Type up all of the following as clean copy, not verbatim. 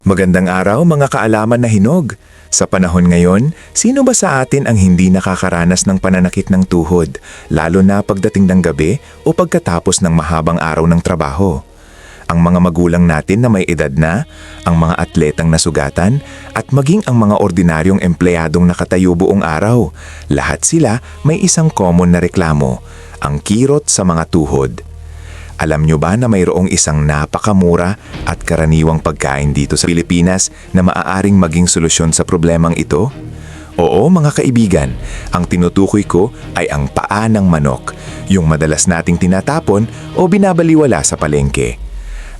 Magandang araw mga kaalaman na hinog. Sa panahon ngayon, sino ba sa atin ang hindi nakakaranas ng pananakit ng tuhod, lalo na pagdating ng gabi o pagkatapos ng mahabang araw ng trabaho? Ang mga magulang natin na may edad na, ang mga atletang nasugatan, at maging ang mga ordinaryong empleyadong nakatayo buong araw, lahat sila may isang common na reklamo, ang kirot sa mga tuhod. Alam nyo ba na mayroong isang napakamura at karaniwang pagkain dito sa Pilipinas na maaaring maging solusyon sa problemang ito? Oo mga kaibigan, ang tinutukoy ko ay ang paa ng manok, yung madalas nating tinatapon o binabaliwala sa palengke.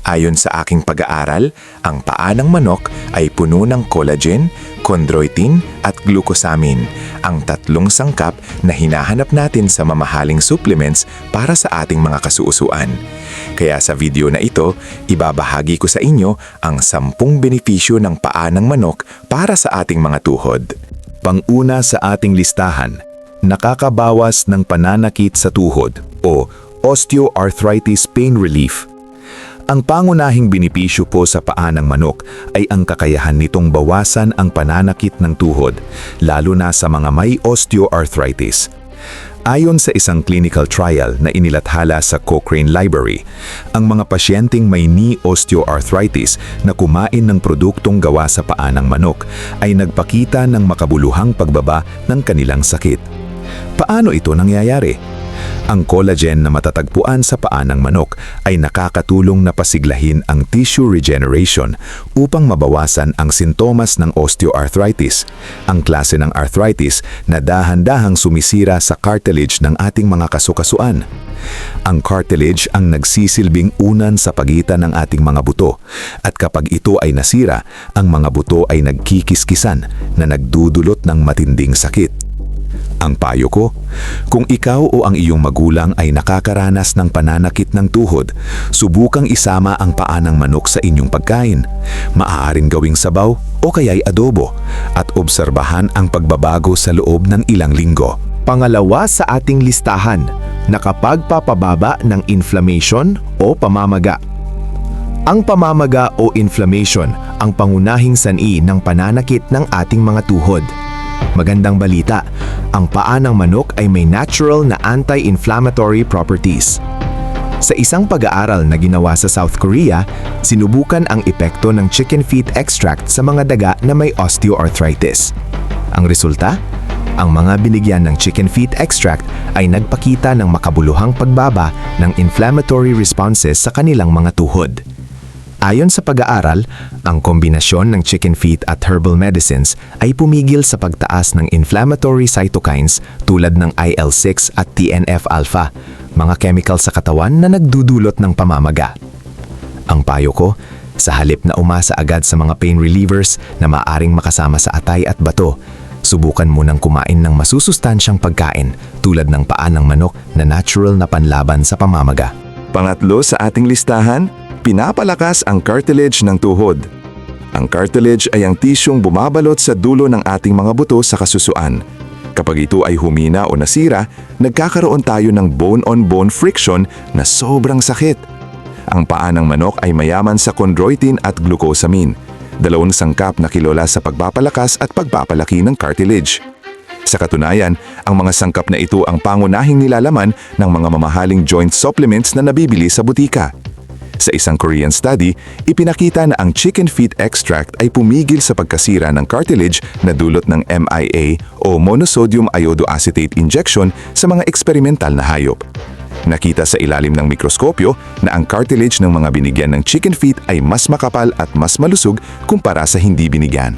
Ayon sa aking pag-aaral, ang paa ng manok ay puno ng collagen, chondroitin at glucosamine, ang tatlong sangkap na hinahanap natin sa mamahaling supplements para sa ating mga kasuusuan. Kaya sa video na ito, ibabahagi ko sa inyo ang 10 benepisyo ng paa ng manok para sa ating mga tuhod. Pang-una sa ating listahan, nakakabawas ng pananakit sa tuhod o osteoarthritis pain relief. Ang pangunahing benepisyo po sa paa ng manok ay ang kakayahan nitong bawasan ang pananakit ng tuhod, lalo na sa mga may osteoarthritis. Ayon sa isang clinical trial na inilathala sa Cochrane Library, ang mga pasyenteng may knee osteoarthritis na kumain ng produktong gawa sa paa ng manok ay nagpakita ng makabuluhang pagbaba ng kanilang sakit. Paano ito nangyayari? Ang collagen na matatagpuan sa paa ng manok ay nakakatulong na pasiglahin ang tissue regeneration upang mabawasan ang sintomas ng osteoarthritis, ang klase ng arthritis na dahan-dahang sumisira sa cartilage ng ating mga kasukasuan. Ang cartilage ang nagsisilbing unan sa pagitan ng ating mga buto, at kapag ito ay nasira, ang mga buto ay nagkikiskisan na nagdudulot ng matinding sakit. Ang payo ko, kung ikaw o ang iyong magulang ay nakakaranas ng pananakit ng tuhod, subukang isama ang paa ng manok sa inyong pagkain. Maaaring gawing sabaw o kaya'y adobo at obserbahan ang pagbabago sa loob ng ilang linggo. Pangalawa sa ating listahan, nakapagpapababa ng inflammation o pamamaga. Ang pamamaga o inflammation ang pangunahing sanhi ng pananakit ng ating mga tuhod. Magandang balita, ang paa ng manok ay may natural na anti-inflammatory properties. Sa isang pag-aaral na ginawa sa South Korea, sinubukan ang epekto ng chicken feet extract sa mga daga na may osteoarthritis. Ang resulta? Ang mga binigyan ng chicken feet extract ay nagpakita ng makabuluhang pagbaba ng inflammatory responses sa kanilang mga tuhod. Ayon sa pag-aaral, ang kombinasyon ng chicken feet at herbal medicines ay pumigil sa pagtaas ng inflammatory cytokines tulad ng IL-6 at TNF-alpha, mga chemical sa katawan na nagdudulot ng pamamaga. Ang payo ko, sa halip na umasa agad sa mga pain relievers na maaring makasama sa atay at bato, subukan munang kumain ng masusustansyang pagkain tulad ng paa ng manok na natural na panlaban sa pamamaga. Pangatlo sa ating listahan, pinapalakas ang cartilage ng tuhod. Ang cartilage ay ang tisyong bumabalot sa dulo ng ating mga buto sa kasusuan. Kapag ito ay humina o nasira, nagkakaroon tayo ng bone-on-bone friction na sobrang sakit. Ang paa ng manok ay mayaman sa chondroitin at glucosamine, dalawang sangkap na kilala sa pagpapalakas at pagpapalaki ng cartilage. Sa katunayan, ang mga sangkap na ito ang pangunahing nilalaman ng mga mamahaling joint supplements na nabibili sa butika. Sa isang Korean study, ipinakita na ang chicken feet extract ay pumigil sa pagkasira ng cartilage na dulot ng MIA o monosodium iodoacetate injection sa mga eksperimental na hayop. Nakita sa ilalim ng mikroskopyo na ang cartilage ng mga binigyan ng chicken feet ay mas makapal at mas malusog kumpara sa hindi binigyan.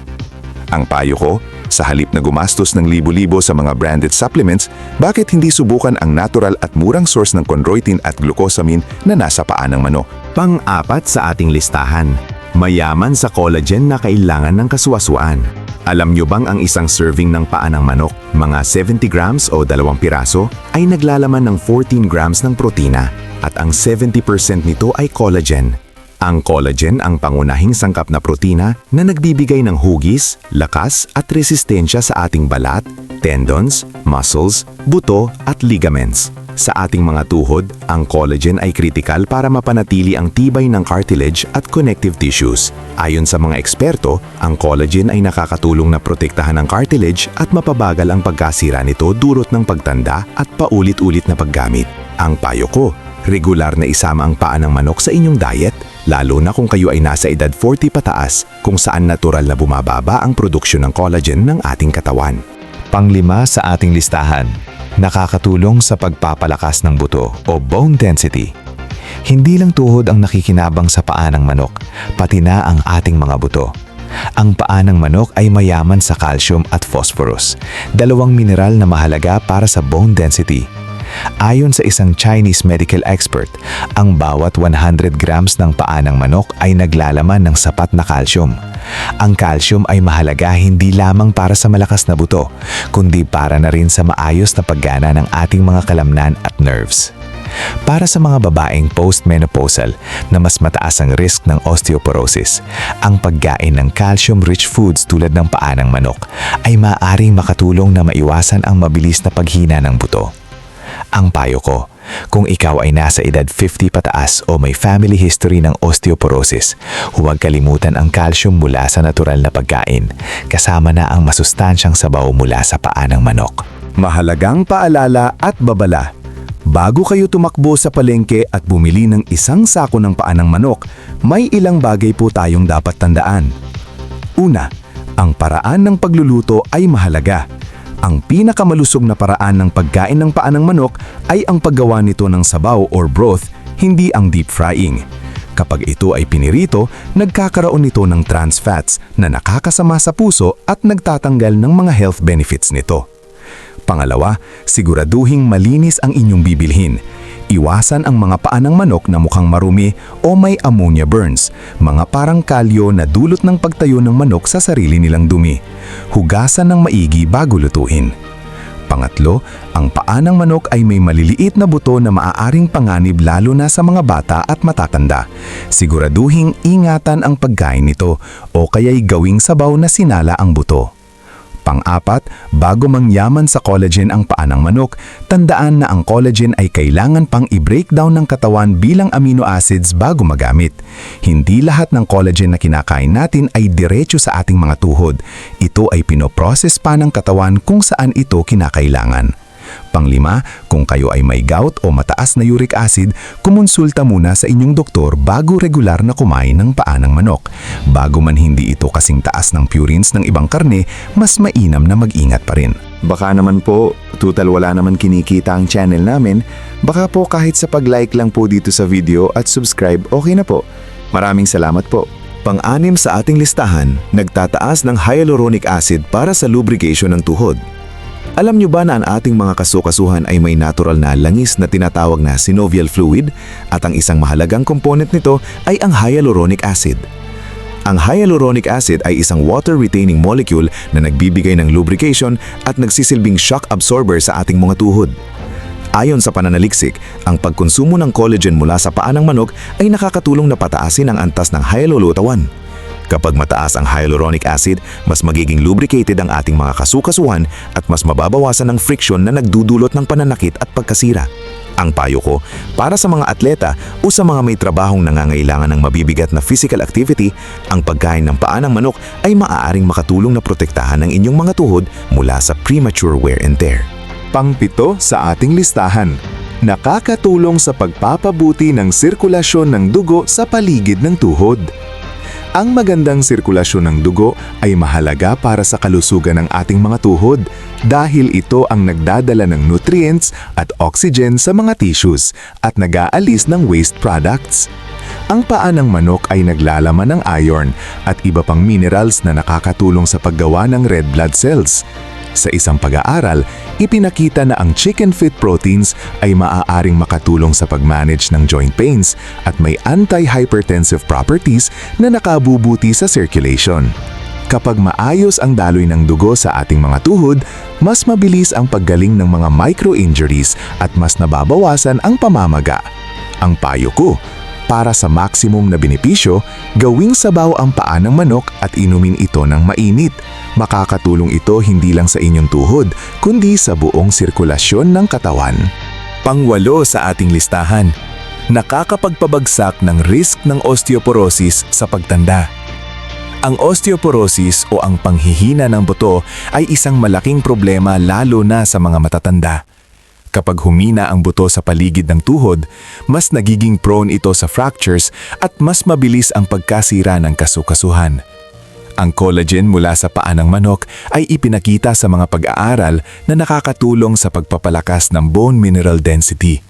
Ang payo ko, sa halip na gumastos ng libo-libo sa mga branded supplements, bakit hindi subukan ang natural at murang source ng chondroitin at glucosamine na nasa paa ng manok? Pang-apat sa ating listahan, mayaman sa collagen na kailangan ng kaswasuan. Alam nyo bang ang isang serving ng paa ng manok, mga 70 grams o 2 piraso, ay naglalaman ng 14 grams ng protina at ang 70% nito ay collagen. Ang collagen ang pangunahing sangkap na protina na nagbibigay ng hugis, lakas at resistensya sa ating balat, tendons, muscles, buto at ligaments. Sa ating mga tuhod, ang collagen ay kritikal para mapanatili ang tibay ng cartilage at connective tissues. Ayon sa mga eksperto, ang collagen ay nakakatulong na protektahan ang cartilage at mapabagal ang pagkasira nito dulot ng pagtanda at paulit-ulit na paggamit. Ang payo ko, regular na isama ang paa ng manok sa inyong diet, lalo na kung kayo ay nasa edad 40 pataas, kung saan natural na bumababa ang produksyon ng collagen ng ating katawan. Panglima sa ating listahan, nakakatulong sa pagpapalakas ng buto o bone density. Hindi lang tuhod ang nakikinabang sa paa ng manok, pati na ang ating mga buto. Ang paa ng manok ay mayaman sa calcium at phosphorus, dalawang mineral na mahalaga para sa bone density. Ayon sa isang Chinese medical expert, ang bawat 100 grams ng paa ng manok ay naglalaman ng sapat na calcium. Ang calcium ay mahalaga hindi lamang para sa malakas na buto, kundi para na rin sa maayos na paggana ng ating mga kalamnan at nerves. Para sa mga babaeng postmenopausal na mas mataas ang risk ng osteoporosis, ang pagkain ng calcium-rich foods tulad ng paa ng manok ay maaaring makatulong na maiwasan ang mabilis na paghina ng buto. Ang payo ko, kung ikaw ay nasa edad 50 pataas o may family history ng osteoporosis, huwag kalimutan ang calcium mula sa natural na pagkain, kasama na ang masustansyang sabaw mula sa paa ng manok. Mahalagang paalala at babala. Bago kayo tumakbo sa palengke at bumili ng isang sako ng paa ng manok, may ilang bagay po tayong dapat tandaan. Una, ang paraan ng pagluluto ay mahalaga. Ang pinakamalusog na paraan ng pagkain ng paa ng manok ay ang paggawa nito ng sabaw or broth, hindi ang deep frying. Kapag ito ay pinirito, nagkakaroon nito ng trans fats na nakakasama sa puso at nagtatanggal ng mga health benefits nito. Pangalawa, siguraduhing malinis ang inyong bibilhin. Iwasan ang mga paa ng manok na mukhang marumi o may ammonia burns, mga parang kalyo na dulot ng pagtayo ng manok sa sarili nilang dumi. Hugasan ng maigi bago lutuin. Pangatlo, ang paa ng manok ay may maliliit na buto na maaaring panganib lalo na sa mga bata at matatanda. Siguraduhing ingatan ang pagkain nito o kaya'y gawing sabaw na sinala ang buto. Pang-apat, bago mangyaman sa collagen ang paa ng manok, tandaan na ang collagen ay kailangan pang i-breakdown ng katawan bilang amino acids bago magamit. Hindi lahat ng collagen na kinakain natin ay diretso sa ating mga tuhod. Ito ay pinoprocess pa ng katawan kung saan ito kinakailangan. Panglima, kung kayo ay may gout o mataas na uric acid, kumonsulta muna sa inyong doktor bago regular na kumain ng paa ng manok. Bago man hindi ito kasing taas ng purines ng ibang karne, mas mainam na mag-ingat pa rin. Baka naman po, total wala naman kinikita ang channel namin, baka po kahit sa pag-like lang po dito sa video at subscribe, okay na po. Maraming salamat po. Pang-anim sa ating listahan, nagtataas ng hyaluronic acid para sa lubrication ng tuhod. Alam nyo ba na ang ating mga kasukasuhan ay may natural na langis na tinatawag na synovial fluid at ang isang mahalagang component nito ay ang hyaluronic acid. Ang hyaluronic acid ay isang water-retaining molecule na nagbibigay ng lubrication at nagsisilbing shock absorber sa ating mga tuhod. Ayon sa pananaliksik, ang pagkonsumo ng collagen mula sa paa ng manok ay nakakatulong na pataasin ang antas ng hyalulutawan. Kapag mataas ang hyaluronic acid, mas magiging lubricated ang ating mga kasukasuhan at mas mababawasan ang friction na nagdudulot ng pananakit at pagkasira. Ang payo ko, para sa mga atleta o sa mga may trabahong nangangailangan ng mabibigat na physical activity, ang pagkain ng paa ng manok ay maaaring makatulong na protektahan ang inyong mga tuhod mula sa premature wear and tear. Pang-pito sa ating listahan, nakakatulong sa pagpapabuti ng sirkulasyon ng dugo sa paligid ng tuhod. Ang magandang sirkulasyon ng dugo ay mahalaga para sa kalusugan ng ating mga tuhod dahil ito ang nagdadala ng nutrients at oxygen sa mga tissues at nag-aalis ng waste products. Ang paa ng manok ay naglalaman ng iron at iba pang minerals na nakakatulong sa paggawa ng red blood cells. Sa isang pag-aaral, ipinakita na ang chicken feet proteins ay maaaring makatulong sa pag-manage ng joint pains at may anti-hypertensive properties na nakabubuti sa circulation. Kapag maayos ang daloy ng dugo sa ating mga tuhod, mas mabilis ang paggaling ng mga micro-injuries at mas nababawasan ang pamamaga. Ang payo ko, para sa maximum na benepisyo, gawing sabaw ang paa ng manok at inumin ito ng mainit. Makakatulong ito hindi lang sa inyong tuhod, kundi sa buong sirkulasyon ng katawan. Pangwalo sa ating listahan, nakakapagpabagsak ng risk ng osteoporosis sa pagtanda. Ang osteoporosis o ang panghihina ng buto ay isang malaking problema lalo na sa mga matatanda. Kapag humina ang buto sa paligid ng tuhod, mas nagiging prone ito sa fractures at mas mabilis ang pagkasira ng kasukasuhan. Ang collagen mula sa paa ng manok ay ipinakita sa mga pag-aaral na nakakatulong sa pagpapalakas ng bone mineral density.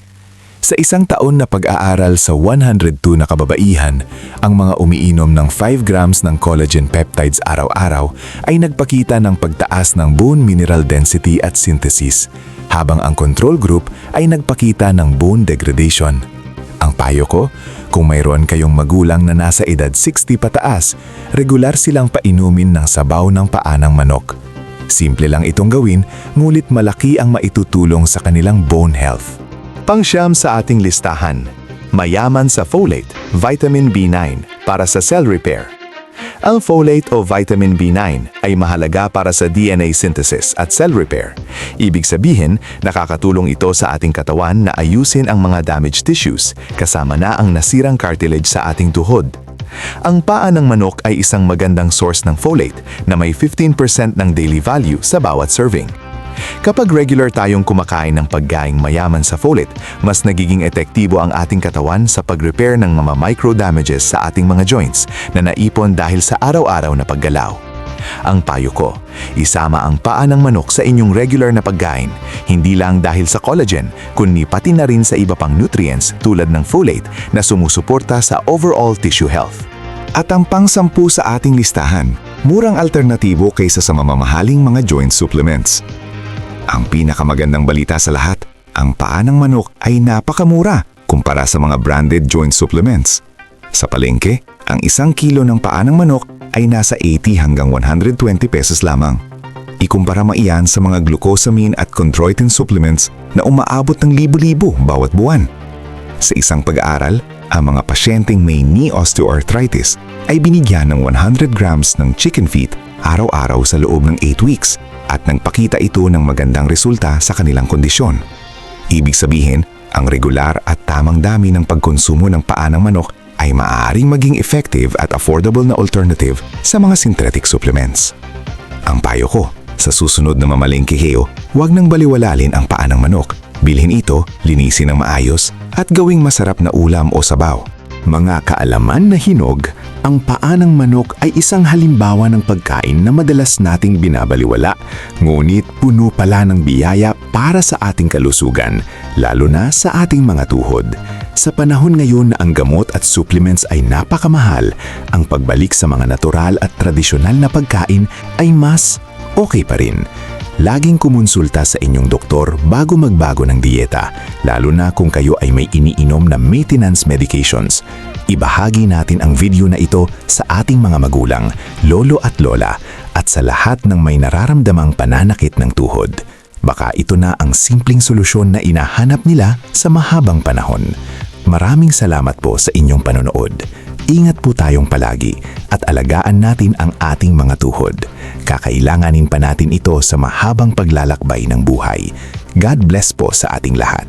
Sa isang taon na pag-aaral sa 102 na kababaihan, ang mga umiinom ng 5 grams ng collagen peptides araw-araw ay nagpakita ng pagtaas ng bone mineral density at synthesis, habang ang control group ay nagpakita ng bone degradation. Ang payo ko, kung mayroon kayong magulang na nasa edad 60 pataas, regular silang painumin ng sabaw ng paa ng manok. Simple lang itong gawin, ngulit malaki ang maitutulong sa kanilang bone health. Pangsyam sa ating listahan, mayaman sa folate, vitamin B9 para sa cell repair. Ang folate o vitamin B9 ay mahalaga para sa DNA synthesis at cell repair. Ibig sabihin, nakakatulong ito sa ating katawan na ayusin ang mga damaged tissues, kasama na ang nasirang cartilage sa ating tuhod. Ang paa ng manok ay isang magandang source ng folate na may 15% ng daily value sa bawat serving. Kapag regular tayong kumakain ng pagkaing mayaman sa folate, mas nagiging epektibo ang ating katawan sa pag-repair ng mga micro-damages sa ating mga joints na naipon dahil sa araw-araw na paggalaw. Ang payo ko, isama ang paa ng manok sa inyong regular na pagkain, hindi lang dahil sa collagen, kundi pati na rin sa iba pang nutrients tulad ng folate na sumusuporta sa overall tissue health. At ang pang-10 sa ating listahan, murang alternatibo kaysa sa mamamahaling mga joint supplements. Ang pinakamagandang balita sa lahat, ang paa ng manok ay napakamura kumpara sa mga branded joint supplements. Sa palengke, ang 1 kilo ng paa ng manok ay nasa 80 hanggang 120 pesos lamang. Ikumpara mo iyan sa mga glucosamine at chondroitin supplements na umaabot ng libo-libo bawat buwan. Sa isang pag-aaral, ang mga pasyenteng may knee osteoarthritis ay binigyan ng 100 grams ng chicken feet araw-araw sa loob ng 8 weeks at nagpakita ito ng magandang resulta sa kanilang kondisyon. Ibig sabihin, ang regular at tamang dami ng pagkonsumo ng paa ng manok ay maaaring maging effective at affordable na alternative sa mga synthetic supplements. Ang payo ko, sa susunod na mamalengkeheo, huwag nang baliwalalin ang paa ng manok. Bilhin ito, linisin ng maayos at gawing masarap na ulam o sabaw. Mga kaalaman na hinog, ang paa ng manok ay isang halimbawa ng pagkain na madalas nating binabaliwala, ngunit puno pala ng biyaya para sa ating kalusugan, lalo na sa ating mga tuhod. Sa panahon ngayon na ang gamot at supplements ay napakamahal, ang pagbalik sa mga natural at tradisyonal na pagkain ay mas okay pa rin. Laging kumonsulta sa inyong doktor bago magbago ng dieta, lalo na kung kayo ay may iniinom na maintenance medications. Ibahagi natin ang video na ito sa ating mga magulang, lolo at lola, at sa lahat ng may nararamdamang pananakit ng tuhod. Baka ito na ang simpleng solusyon na inahanap nila sa mahabang panahon. Maraming salamat po sa inyong panonood. Ingat po tayong palagi at alagaan natin ang ating mga tuhod. Kakailanganin pa natin ito sa mahabang paglalakbay ng buhay. God bless po sa ating lahat.